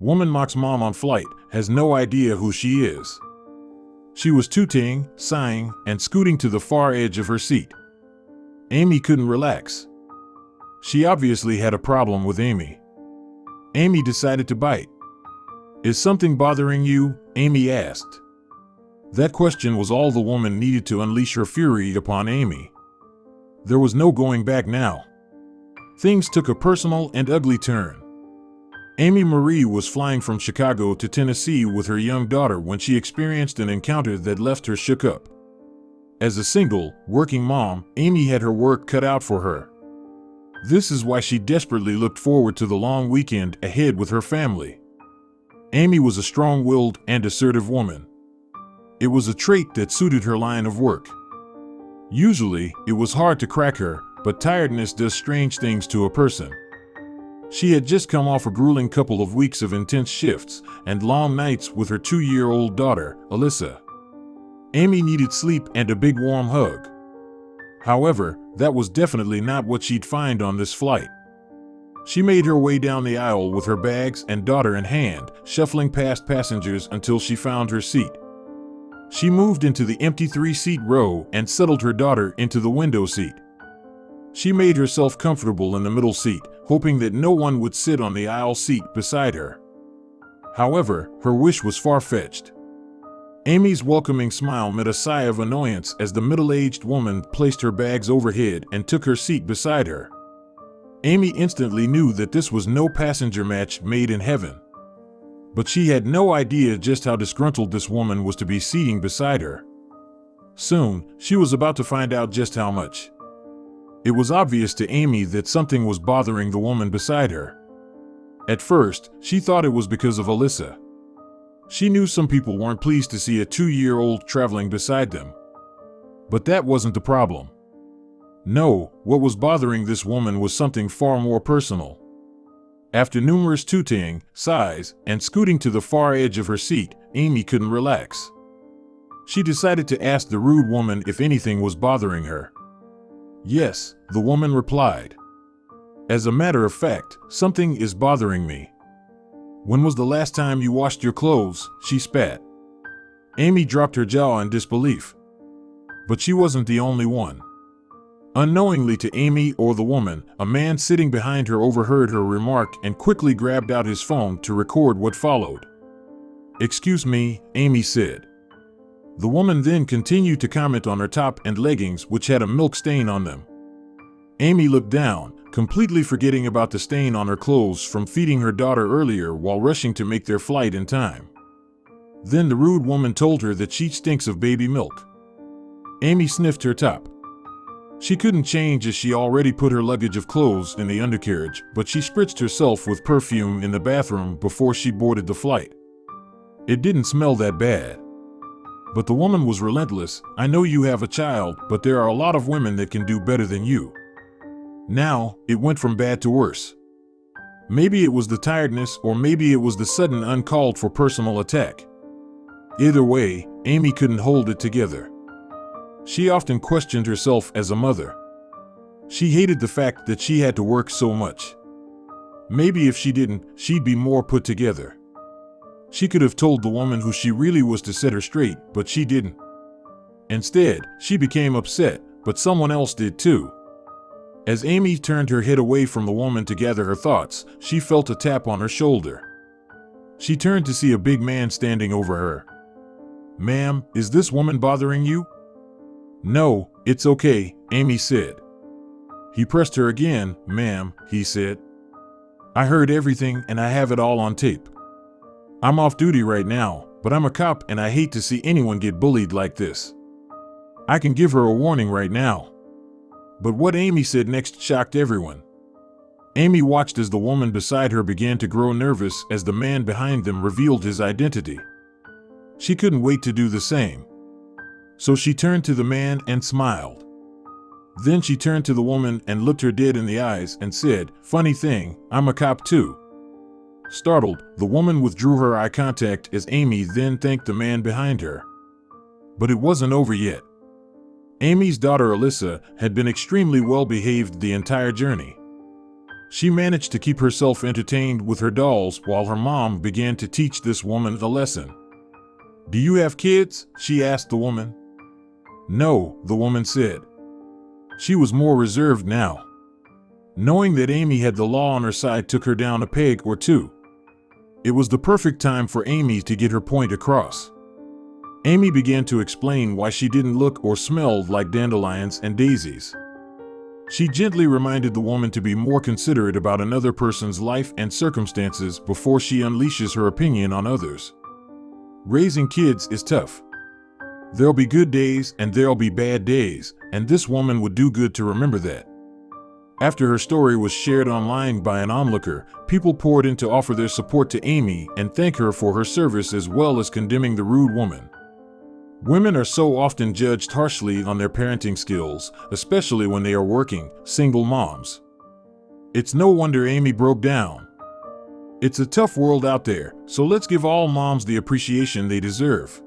Woman mocks mom on flight, has no idea who she is. She was tutting, sighing, and scooting to the far edge of her seat. Amy couldn't relax. She obviously had a problem with Amy. Amy decided to bite. "Is something bothering you?" Amy asked. That question was all the woman needed to unleash her fury upon Amy. There was no going back now. Things took a personal and ugly turn. Amy Marie was flying from Chicago to Tennessee with her young daughter when she experienced an encounter that left her shook up. As a single, working mom, Amy had her work cut out for her. This is why she desperately looked forward to the long weekend ahead with her family. Amy was a strong-willed and assertive woman. It was a trait that suited her line of work. Usually, it was hard to crack her, but tiredness does strange things to a person. She had just come off a grueling couple of weeks of intense shifts and long nights with her 2-year-old daughter, Alyssa. Amy needed sleep and a big warm hug. However, that was definitely not what she'd find on this flight. She made her way down the aisle with her bags and daughter in hand, shuffling past passengers until she found her seat. She moved into the empty 3-seat row and settled her daughter into the window seat. She made herself comfortable in the middle seat, hoping that no one would sit on the aisle seat beside her. However, her wish was far-fetched. Amy's welcoming smile met a sigh of annoyance as the middle-aged woman placed her bags overhead and took her seat beside her. Amy instantly knew that this was no passenger match made in heaven. But she had no idea just how disgruntled this woman was to be seating beside her. Soon, she was about to find out just how much. It was obvious to Amy that something was bothering the woman beside her. At first, she thought it was because of Alyssa. She knew some people weren't pleased to see a 2-year-old traveling beside them. But that wasn't the problem. No, what was bothering this woman was something far more personal. After numerous tutting, sighs, and scooting to the far edge of her seat, Amy couldn't relax. She decided to ask the rude woman if anything was bothering her. "Yes," the woman replied. "As a matter of fact, something is bothering me." "When was the last time you washed your clothes?" she spat. Amy dropped her jaw in disbelief. But she wasn't the only one. Unknowingly to Amy or the woman, a man sitting behind her overheard her remark and quickly grabbed out his phone to record what followed. "Excuse me," Amy said. The woman then continued to comment on her top and leggings, which had a milk stain on them. Amy looked down, completely forgetting about the stain on her clothes from feeding her daughter earlier while rushing to make their flight in time. Then the rude woman told her that she stinks of baby milk. Amy sniffed her top. She couldn't change as she already put her luggage of clothes in the undercarriage, but she spritzed herself with perfume in the bathroom before she boarded the flight. It didn't smell that bad. But the woman was relentless. "I know you have a child, but there are a lot of women that can do better than you." Now, it went from bad to worse. Maybe it was the tiredness, or maybe it was the sudden uncalled-for personal attack. Either way, Amy couldn't hold it together. She often questioned herself as a mother. She hated the fact that she had to work so much. Maybe if she didn't, she'd be more put together. She could have told the woman who she really was to set her straight, but she didn't. Instead, she became upset, but someone else did too. As Amy turned her head away from the woman to gather her thoughts, she felt a tap on her shoulder. She turned to see a big man standing over her. "Ma'am, is this woman bothering you?" "No, it's okay," Amy said. He pressed her again. "Ma'am," he said. "I heard everything and I have it all on tape. I'm off duty right now, but I'm a cop and I hate to see anyone get bullied like this. I can give her a warning right now." But what Amy said next shocked everyone. Amy watched as the woman beside her began to grow nervous as the man behind them revealed his identity. She couldn't wait to do the same. So she turned to the man and smiled. Then she turned to the woman and looked her dead in the eyes and said, "Funny thing, I'm a cop too." Startled, the woman withdrew her eye contact as Amy then thanked the man behind her. But it wasn't over yet. Amy's daughter Alyssa had been extremely well behaved the entire journey. She managed to keep herself entertained with her dolls while her mom began to teach this woman a lesson. "Do you have kids?" she asked the woman. "No," the woman said. She was more reserved now. Knowing that Amy had the law on her side took her down a peg or two. It was the perfect time for Amy to get her point across. Amy began to explain why she didn't look or smell like dandelions and daisies. She gently reminded the woman to be more considerate about another person's life and circumstances before she unleashes her opinion on others. Raising kids is tough. There'll be good days and there'll be bad days, and this woman would do good to remember that. After her story was shared online by an onlooker, people poured in to offer their support to Amy and thank her for her service as well as condemning the rude woman. Women are so often judged harshly on their parenting skills, especially when they are working, single moms. It's no wonder Amy broke down. It's a tough world out there, so let's give all moms the appreciation they deserve.